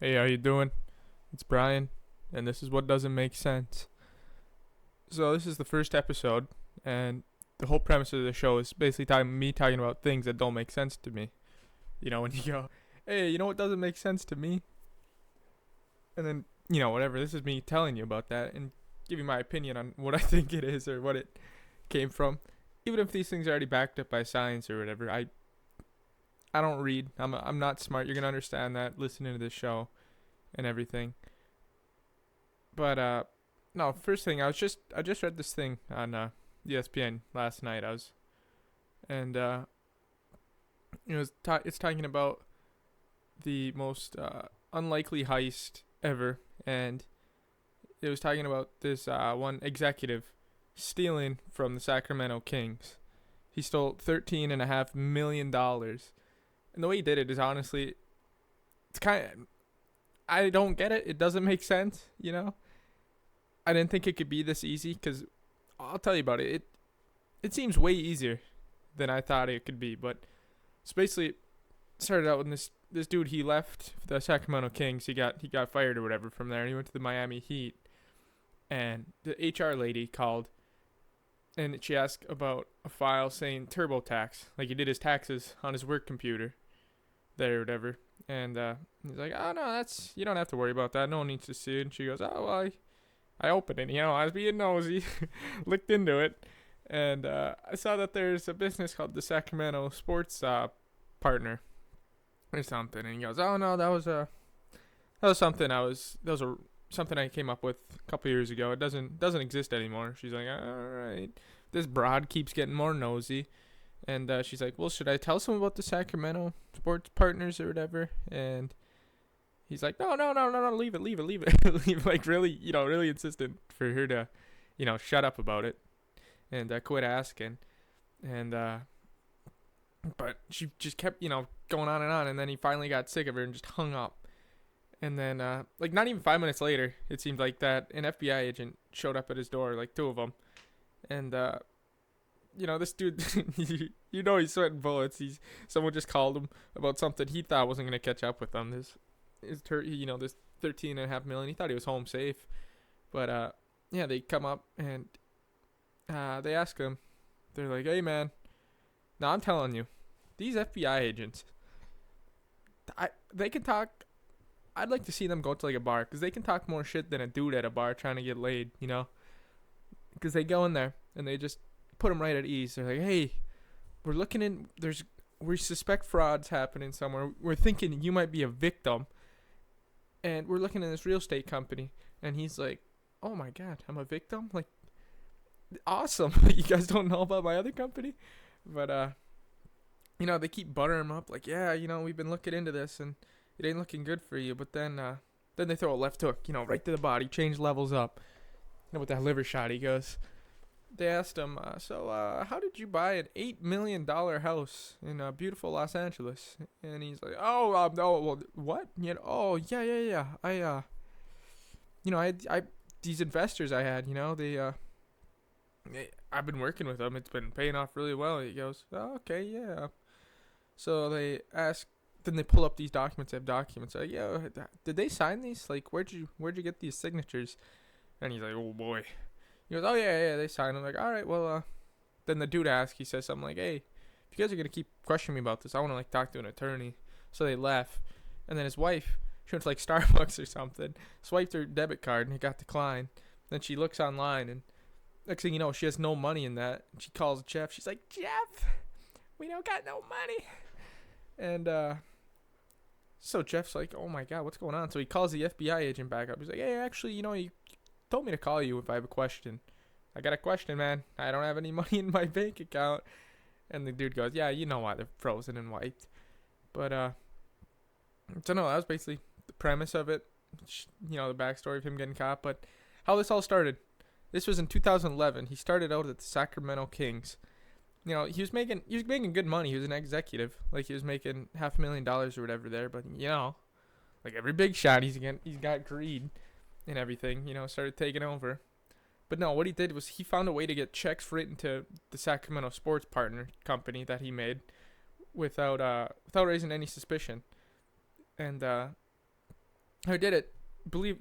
Hey, how you doing? It's Brian, and this is what doesn't make sense. So this is the first episode, and the whole premise of the show is basically talking about things that don't make sense to me. You know, when you go, "Hey, you know what doesn't make sense to me?" And then whatever. This is me telling you about that and giving my opinion on what I think it is or what it came from. Even if these things are already backed up by science or whatever, I don't read. I'm not smart. You're gonna understand that listening to this show and everything. But no. First thing, I just read this thing on ESPN last night. And it's talking about the most unlikely heist ever, and it was talking about this one executive stealing from the Sacramento Kings. He stole $13.5 million, and the way he did it is honestly, it's kind of, I don't get it. It doesn't make sense. I didn't think it could be this easy because I'll tell you about it. It seems way easier than I thought it could be. But it's basically started out when this dude, he left the Sacramento Kings. He got fired or whatever from there, and he went to the Miami Heat. And the HR lady called, and she asked about a file saying TurboTax, like he did his taxes on his work computer there or whatever. And he's like, "Oh no, that's you don't have to worry about that. No one needs to see it." And she goes, "Oh well, I opened it. I was being nosy, looked into it, and I saw that there's a business called the Sacramento Sports Partner or something." And he goes, "Oh no, that was something something I came up with a couple years ago. It doesn't exist anymore." She's like, "All right." This broad keeps getting more nosy, and she's like, "Well, should I tell someone about the Sacramento Sports Partners or whatever?" And he's like, "No, no, no, no, no, leave it, leave it, leave it." Leave, like really, really insistent for her to, shut up about it and quit asking. And but she just kept, going on, and then he finally got sick of her and just hung up. And then, like not even 5 minutes later, it seemed like that an FBI agent showed up at his door, like two of them, and this dude, he's sweating bullets. Someone just called him about something he thought wasn't gonna catch up with him. This 13.5 million. He thought he was home safe, but yeah, they come up and they ask him. They're like, "Hey, man, now I'm telling you, these FBI agents, they can talk. I'd like to see them go to like a bar because they can talk more shit than a dude at a bar trying to get laid. Because they go in there and they just put them right at ease. They're like, "Hey, we're looking in. We suspect fraud's happening somewhere. We're thinking you might be a victim, and we're looking in this real estate company." And he's like, "Oh my god, I'm a victim? Like, awesome! You guys don't know about my other company?" But they keep buttering him up, like, "Yeah, we've been looking into this, and it ain't looking good for you." But then they throw a left hook, right to the body, change levels up. With that liver shot, he goes. They asked him, "So, how did you buy an $8 million house in beautiful Los Angeles?" And he's like, "Oh, no, well, what? Oh, yeah, yeah, yeah. I these investors I had, I've been working with them. It's been paying off really well." He goes, "Oh, okay, yeah." So then they pull up these documents. They have documents. Like, "Yeah, did they sign these? Like, where'd you get these signatures?" And he's like, "Oh boy." He goes, "Oh yeah, yeah, they signed." I'm like, "All right, well." Then the dude asks. He says something like, "Hey, if you guys are gonna keep questioning me about this, I want to like talk to an attorney." So they left, and then his wife, she went to like Starbucks or something, swiped her debit card, and it got declined. Then she looks online, and next thing you know, she has no money in that. And she calls Jeff. She's like, "Jeff, we don't got no money." And so Jeff's like, "Oh my god, what's going on?" So he calls the FBI agent back up. He's like, "Hey, actually, you told me to call you if I have a question. I got a question, man. I don't have any money in my bank account." And the dude goes, "Yeah, you know why they're frozen and wiped." But so no, that was basically the premise of it. The backstory of him getting caught. But how this all started. This was in 2011. He started out at the Sacramento Kings. He was making good money. He was an executive. Like he was making $500,000 or whatever there. But like every big shot, he's got greed and everything. Started taking over. But no, what he did was he found a way to get checks written to the Sacramento Sports Partner company that he made without raising any suspicion. And I did it.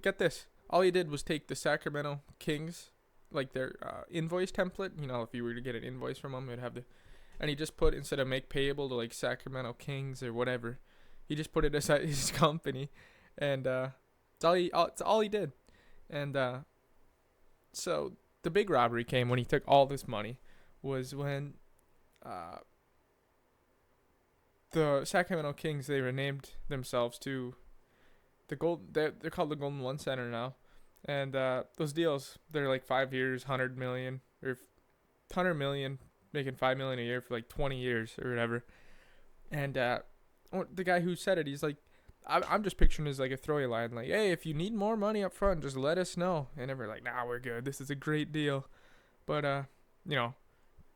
Get this. All he did was take the Sacramento Kings, like their invoice template. You know, if you were to get an invoice from them, it'd have the, and he just put, instead of make payable to like Sacramento Kings or whatever, he just put it as his company, and it's all he did, and so the big robbery came when he took all this money, was when the Sacramento Kings, they renamed themselves to the gold. They're called the Golden One Center now, and those deals, they're like 5 years, 100 million, or 100 million, making 5 million a year for like 20 years or whatever. And the guy who said it, he's like, I'm just picturing it as like a throwaway line, like, hey, if you need more money up front, just let us know. And we're like, nah, we're good. This is a great deal. But you know,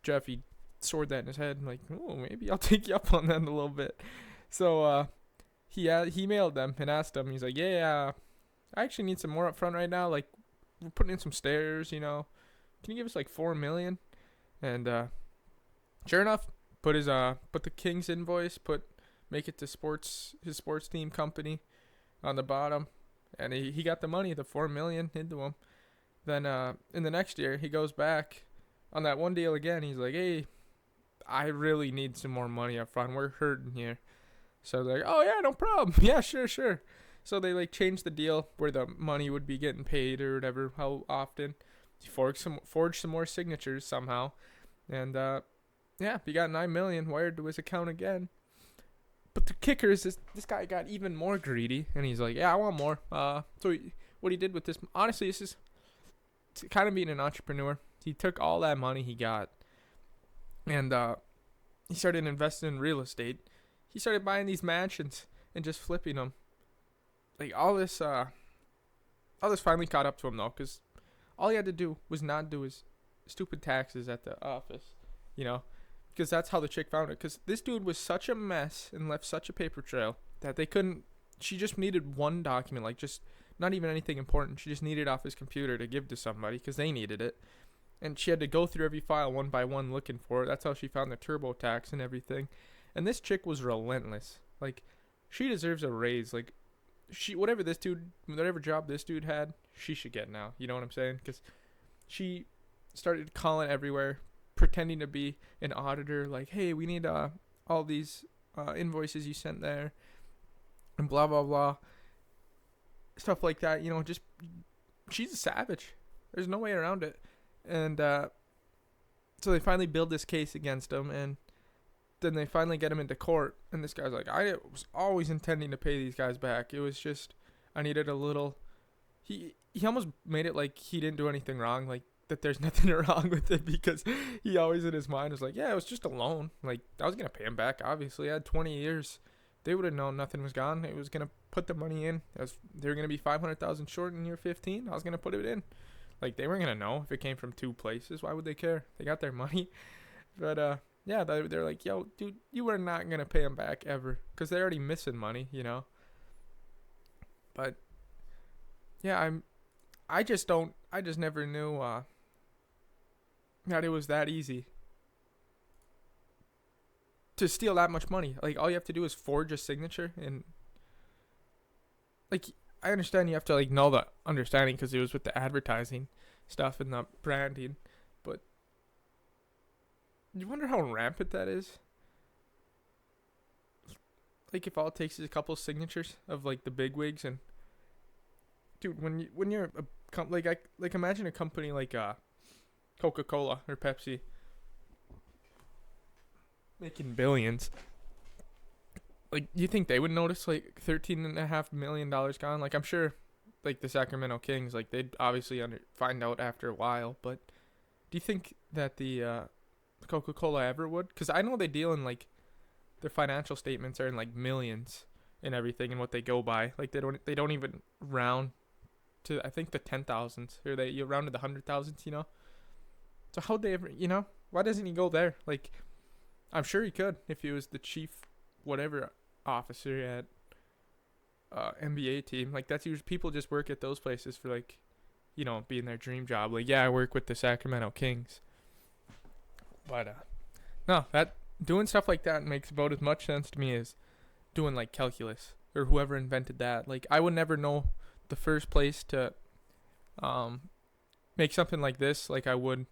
Jeff, he stored that in his head, and like, oh, maybe I'll take you up on that a little bit. So he emailed them and asked them. He's like, yeah, I actually need some more up front right now. Like, we're putting in some stairs, you know. Can you give us like 4 million? And sure enough, put the Kings invoice, make it to his sports team company on the bottom, and he got the money, the 4 million, into him. Then in the next year, he goes back on that one deal again. He's like, hey, I really need some more money up front. We're hurting here. So they're like, oh yeah, no problem. Yeah, sure. So they like changed the deal where the money would be getting paid or whatever, how often. He forged some more signatures somehow, and yeah, he got 9 million wired to his account again. But the kicker is this guy got even more greedy, and he's like, yeah, I want more. So what he did with this, honestly, this is kind of being an entrepreneur. He took all that money he got, and he started investing in real estate. He started buying these mansions and just flipping them. Like all this finally caught up to him though, because all he had to do was not do his stupid taxes at the office, you know, because that's how the chick found it. Because this dude was such a mess and left such a paper trail that they couldn't. She just needed one document, like just not even anything important. She just needed it off his computer to give to somebody because they needed it. And she had to go through every file one by one looking for it. That's how she found the TurboTax and everything. And this chick was relentless. Like, she deserves a raise. Like, whatever job this dude had, she should get now. You know what I'm saying? Because she started calling everywhere, pretending to be an auditor. Like, hey, we need all these invoices you sent there, and blah blah blah, stuff like that. You know, just she's a savage. There's no way around it. And so they finally build this case against him, and then they finally get him into court. And this guy's like, I was always intending to pay these guys back. It was just I needed a little. He almost made it like he didn't do anything wrong, like that there's nothing wrong with it, because he always in his mind was like, yeah, it was just a loan. Like, I was gonna pay him back. Obviously, I had 20 years. They would have known nothing was gone. It was gonna put the money in. They were gonna be 500,000 short in year 15. I was gonna put it in. Like, they weren't gonna know if it came from two places. Why would they care? They got their money. But yeah, they're like, yo, dude, you were not gonna pay them back ever, because they're already missing money, you know. But yeah, I just never knew that it was that easy to steal that much money. Like, all you have to do is forge a signature, and like, I understand you have to like know the understanding because it was with the advertising stuff and the branding, but you wonder how rampant that is. Like, if all it takes is a couple signatures of like the bigwigs, and dude, when you're like imagine a company like Coca-Cola or Pepsi making billions. Like, you think they would notice like $13.5 million gone? Like, I'm sure, like the Sacramento Kings, like they'd obviously find out after a while. But do you think that the Coca-Cola ever would? Because I know they deal in like their financial statements are in like millions and everything, and what they go by. Like, they don't even round to, I think, the 10,000s, or you round to the 100,000s. You know. So how'd they ever? You know, why doesn't he go there? Like, I'm sure he could if he was the chief whatever officer at NBA team. Like, that's usually people just work at those places for like, you know, being their dream job. Like, yeah, I work with the Sacramento Kings. But no, that doing stuff like that makes about as much sense to me as doing like calculus. or whoever invented that. Like I would never know the first place to make something like this. Like I would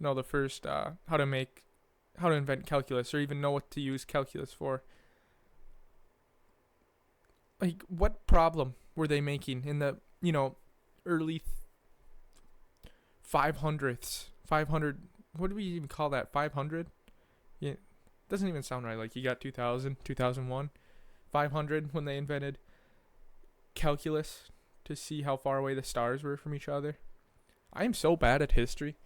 know the first how to invent calculus, or even know what to use calculus for. Like what problem were they making in the early 500s? 500. What do we even call that? 500? Yeah, doesn't even sound right. Like you got 2000, 2001, 500 when they invented calculus to see how far away the stars were from each other. I am so bad at history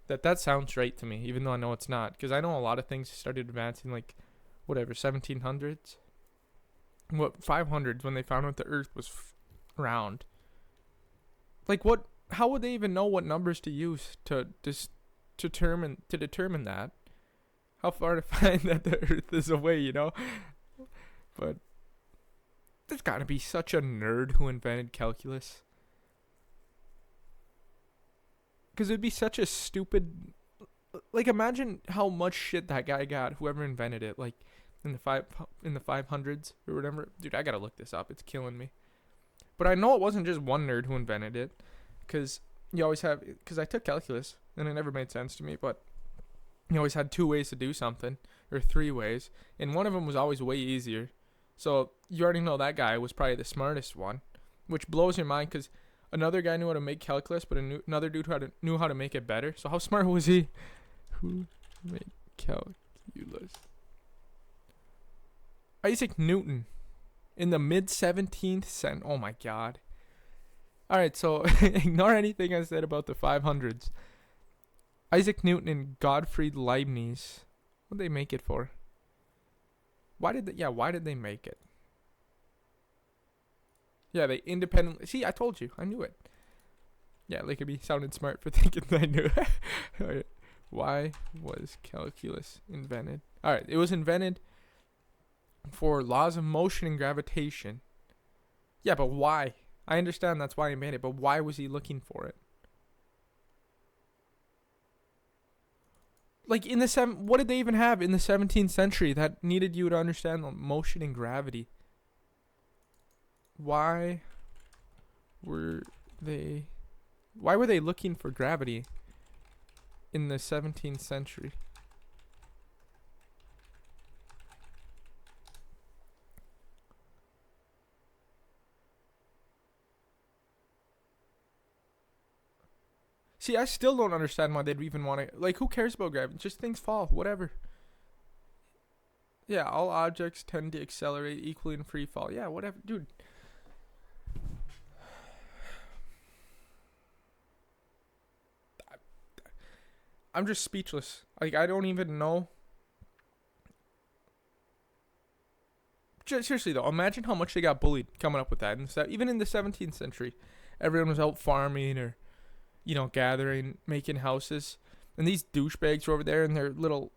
that sounds right to me, even though I know it's not. Because I know a lot of things started advancing like, whatever, 1700s. What, 500s when they found out the Earth was round. Like what? How would they even know what numbers to use to determine that? How far to find that the Earth is away, But there's got to be such a nerd who invented calculus. Because it'd be such a stupid. Like imagine how much shit that guy got, whoever invented it, like in the 500s or whatever. Dude, I gotta look this up. It's killing me. But I know it wasn't just one nerd who invented it, because you always have. Because I took calculus and it never made sense to me, but you always had 2 ways to do something, or 3 ways, and one of them was always way easier. So you already know that guy was probably the smartest one, which blows your mind because another guy knew how to make calculus, but another dude knew how to make it better. So how smart was he? Who made calculus? Isaac Newton, in the mid 17th century. Oh my god. All right, so ignore anything I said about the 500s. Isaac Newton and Gottfried Leibniz. What did they make it for? Why did they make it? Yeah, they independently. See, I told you. I knew it. Yeah, look at me sounding smart for thinking I knew it. Alright. Why was calculus invented? Alright, it was invented for laws of motion and gravitation. Yeah, but why? I understand that's why he made it, but why was he looking for it? Like what did they even have in the 17th century that needed you to understand the motion and gravity? Why were they looking for gravity in the 17th century? See, I still don't understand why they'd even want to. Like, who cares about gravity? Just things fall, whatever. Yeah, all objects tend to accelerate equally in free fall. Yeah, whatever. Dude. I'm just speechless. Like, I don't even know. Seriously, though, imagine how much they got bullied coming up with that. And even in the 17th century, everyone was out farming or gathering, making houses, and these douchebags were over there in their little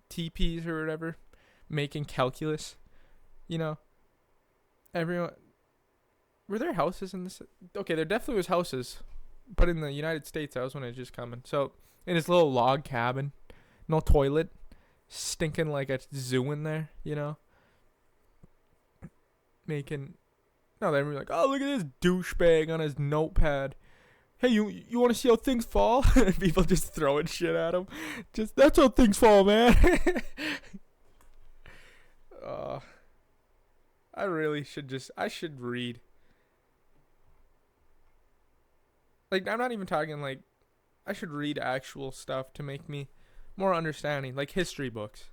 teepees or whatever, making calculus. Everyone. Were there houses in this? Okay, there definitely was houses, but in the United States, that was when it was just coming. So in his little log cabin, no toilet, stinking like a zoo in there, making. No, they were like, oh, look at this douchebag on his notepad. Hey, you want to see how things fall? People just throwing shit at him. That's how things fall, man. I should read. Like, I'm not even talking, like, I should read actual stuff to make me more understanding, like history books.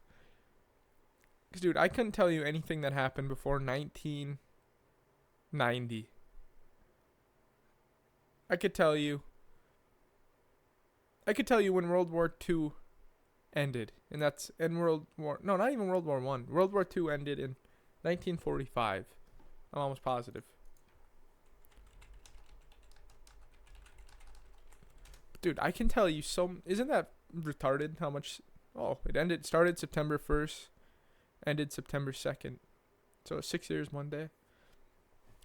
Because, dude, I couldn't tell you anything that happened before 1990. I could tell you when World War II ended, and not even World War I. World War II ended in 1945. I'm almost positive. Dude, I can tell you isn't that retarded how much? Oh, started September 1st, ended September 2nd. So 6 years, 1 day.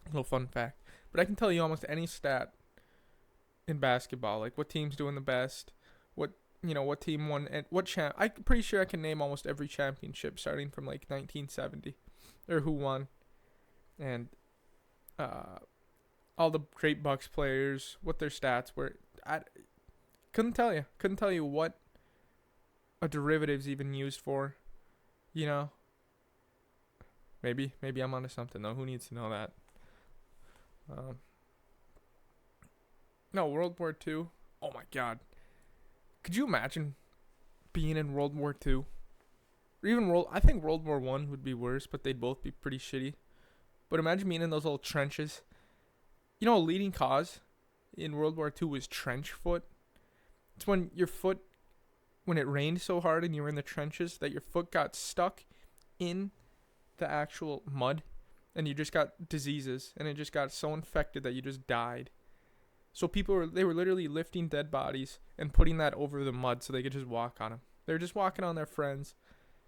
Little fun fact. But I can tell you almost any stat in basketball, like what team's doing the best, what team won, and I'm pretty sure I can name almost every championship starting from like 1970, or who won. and uh, all the great Bucks players, what their stats were. I couldn't tell you. Couldn't tell you what a derivative's even used for. You know, maybe I'm onto something though. Who needs to know that? Um, no, World War Two. Oh my God, could you imagine being in World War Two? Or even I think World War One would be worse, but they'd both be pretty shitty. But imagine being in those little trenches. You know, a leading cause in World War Two was trench foot. It's when your foot, when it rained so hard and you were in the trenches, that your foot got stuck in the actual mud, and you just got diseases, and it just got so infected that you just died. So they were literally lifting dead bodies and putting that over the mud so they could just walk on them. They were just walking on their friends,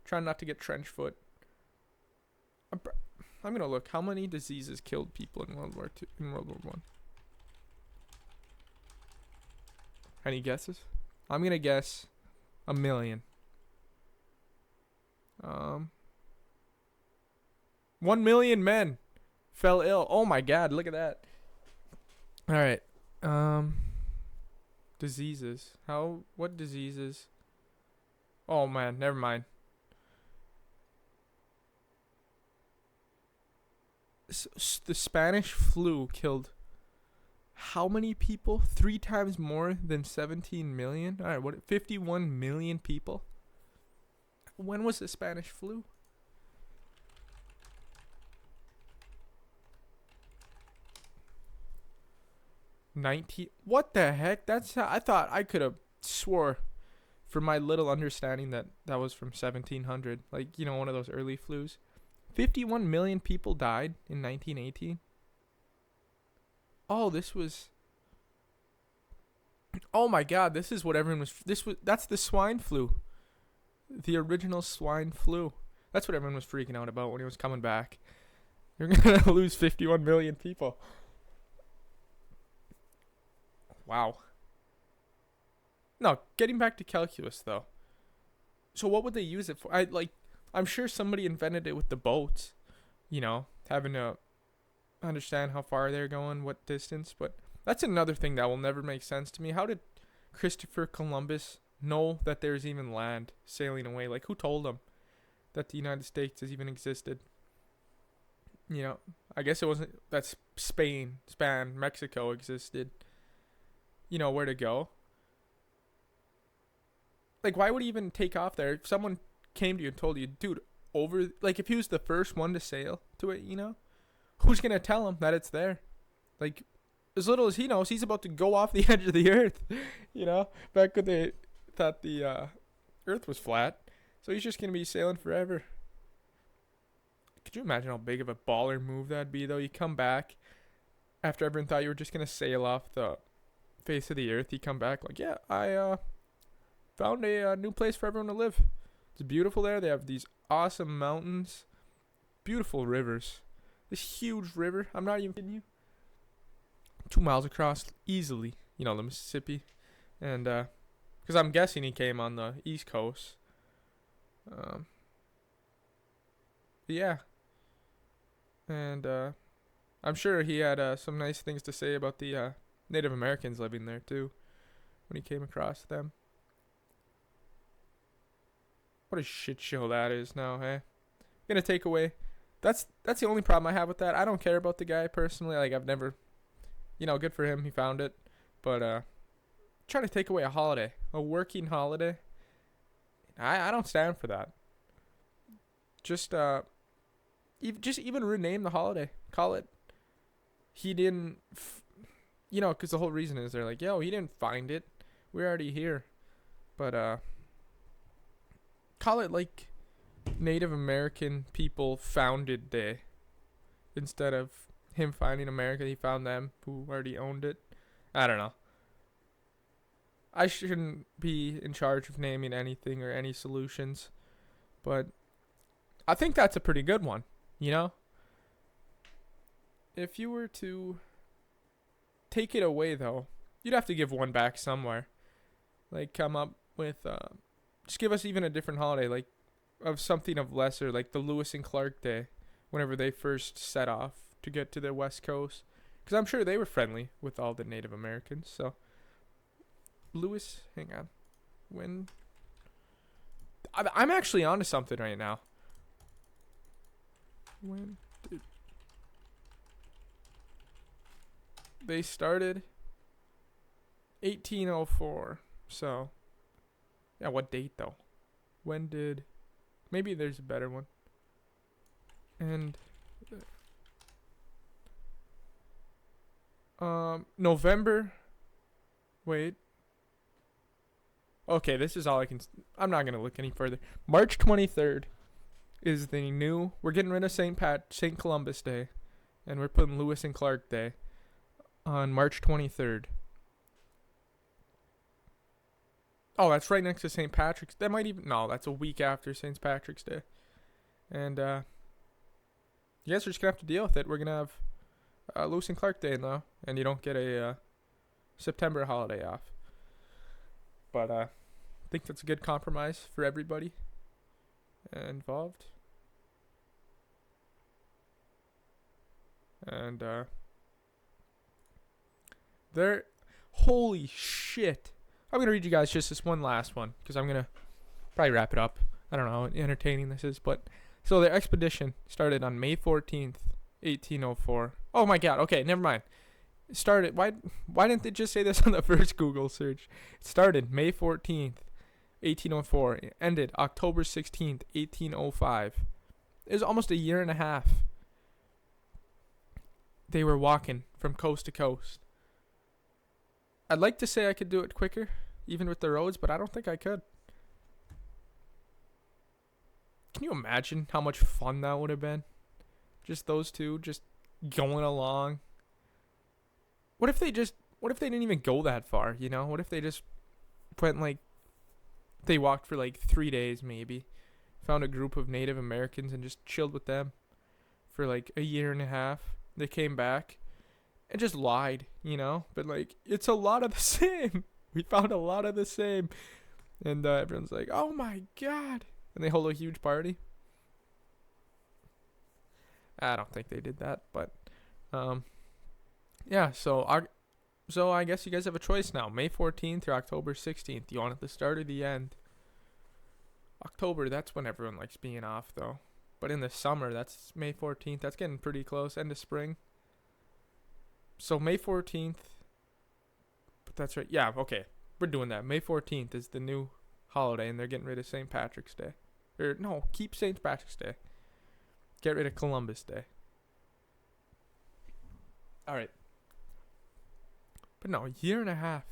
trying not to get trench foot. I'm gonna look how many diseases killed people in World War Two, in World War One. Any guesses? I'm gonna guess 1,000,000. 1,000,000 men fell ill. Oh my God! Look at that. All right. Diseases. What diseases? Oh man, never mind. The Spanish flu killed how many people? 3 times more than 17 million? All right, what? 51 million people? When was the Spanish flu? What the heck? I thought I could have swore from my little understanding that was from 1700. Like, you know, one of those early flus. 51 million people died in 1918. Oh, oh my God, this is what everyone that's the swine flu. The original swine flu. That's what everyone was freaking out about when he was coming back. You're going to lose 51 million people. Wow. No, getting back to calculus though. So what would they use it for? I'm sure somebody invented it with the boats, you know, having to understand how far they're going, what distance, but that's another thing that will never make sense to me. How did Christopher Columbus know that there's even land sailing away? Like, who told him that the United States has even existed? You know, I guess it wasn't that Mexico existed. You know, where to go. Like, why would he even take off there? If someone came to you and told you, dude, if he was the first one to sail to it, you know, who's going to tell him that it's there? Like, as little as he knows, he's about to go off the edge of the earth, you know, back when they thought the earth was flat. So he's just going to be sailing forever. Could you imagine how big of a baller move that'd be, though? You come back after everyone thought you were just going to sail off the face of the earth. You come back like, yeah, I found a new place for everyone to live. It's beautiful there. They have these awesome mountains, beautiful rivers. This huge river, I'm not even kidding you, 2 miles across easily. You know, the Mississippi. And because I'm guessing he came on the East Coast. Yeah. And I'm sure he had some nice things to say about the Native Americans living there too, when he came across them. What a shit show that is now, hey? Gonna take away. That's the only problem I have with that. I don't care about the guy personally. Like, I've never, you know, good for him. He found it. But trying to take away a holiday, a working holiday. I don't stand for that. Just even rename the holiday. Call it. He didn't. You know, because the whole reason is they're like, yo, he didn't find it. We're already here. But call it like Native American people founded day, instead of him finding America. He found them who already owned it. I don't know. I shouldn't be in charge of naming anything or any solutions, but I think that's a pretty good one, you know? If you were to take it away, though, you'd have to give one back somewhere. Like, come up with, just give us even a different holiday, like, of something of lesser, like the Lewis and Clark Day, whenever they first set off to get to the West Coast, because I'm sure they were friendly with all the Native Americans. So Lewis, hang on, when I'm actually onto something right now. When did they started? 1804. So yeah, what date though? When did? Maybe there's a better one. And November. Wait. Okay, this is all I can. I'm not gonna look any further. March 23rd is the new. We're getting rid of St. Columbus Day, and we're putting Lewis and Clark Day on March 23rd. Oh, that's right next to St. Patrick's. That might even that's a week after St. Patrick's Day, and you guys are just gonna have to deal with it. We're gonna have Lewis and Clark Day now, and you don't get a September holiday off. But I think that's a good compromise for everybody involved. And there, holy shit! I'm gonna read you guys just this one last one because I'm gonna probably wrap it up. I don't know how entertaining this is, but so their expedition started on May 14th, 1804. Oh my god! Okay, never mind. It started. Why didn't they just say this on the first Google search? It started May 14th, 1804. It ended October 16th, 1805. It was almost a year and a half. They were walking from coast to coast. I'd like to say I could do it quicker, even with the roads, but I don't think I could. Can you imagine how much fun that would have been? Just those two, just going along. What if they didn't even go that far, you know? What if they just went they walked for 3 days maybe, found a group of Native Americans and just chilled with them for a year and a half. They came back and just lied, you know? But it's a lot of the same. We found a lot of the same. And everyone's like, oh my god. And they hold a huge party. I don't think they did that, but yeah, so I guess you guys have a choice now. May 14th or October 16th. Do you want it at the start or the end? October, that's when everyone likes being off though. But in the summer, that's May 14th. That's getting pretty close. End of spring. So May 14th. But that's right. Yeah, okay. We're doing that. May 14th is the new holiday, and they're getting rid of St. Patrick's Day. Or, no, keep St. Patrick's Day. Get rid of Columbus Day. Alright. But no, a year and a half.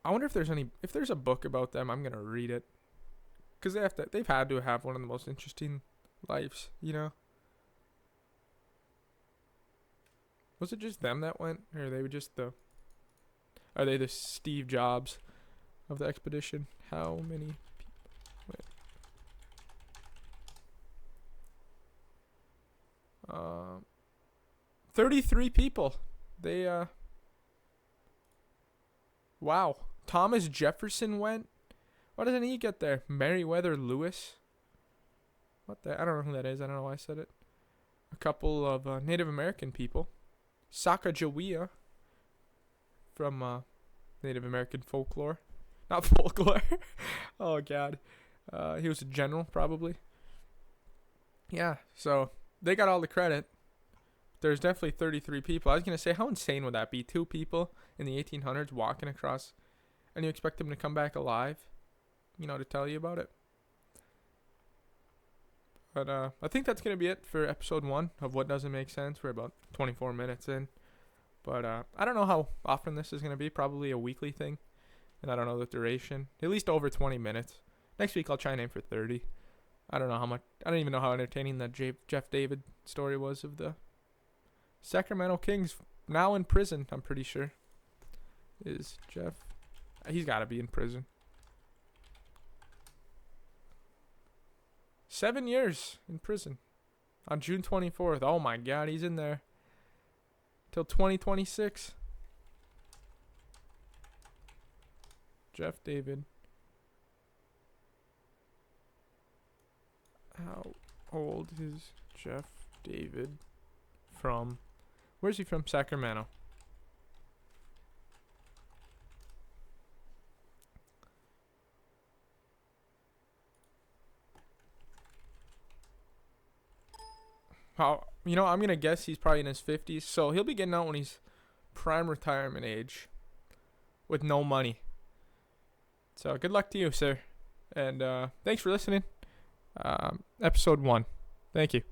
I wonder if there's a book about them. I'm going to read it. Because they've had to have one of the most interesting lives, you know? Was it just them that went? Or are they the Steve Jobs of the expedition? How many people went? 33 people. They, wow. Thomas Jefferson went? Why doesn't he get there? Meriwether Lewis? What the? I don't know who that is. I don't know why I said it. A couple of Native American people. Sacagawea from Native American folklore. Not folklore. Oh, God. He was a general, probably. Yeah, so they got all the credit. There's definitely 33 people. I was going to say, how insane would that be? 2 people in the 1800s walking across, and you expect them to come back alive, to tell you about it. But I think that's going to be it for episode 1 of What Doesn't Make Sense. We're about 24 minutes in. But I don't know how often this is going to be. Probably a weekly thing. And I don't know the duration. At least over 20 minutes. Next week I'll try and aim for 30. I don't know how much. I don't even know how entertaining that Jeff David story was of the Sacramento Kings now in prison, I'm pretty sure. Is Jeff? He's got to be in prison. 7 years in prison. On June 24th. Oh my god, he's in there. Till 2026. Jeff David. How old is Jeff David from, where's he from? Sacramento. How, I'm gonna guess he's probably in his 50s, so he'll be getting out when he's prime retirement age, with no money. So good luck to you, sir, and thanks for listening. Episode 1. Thank you.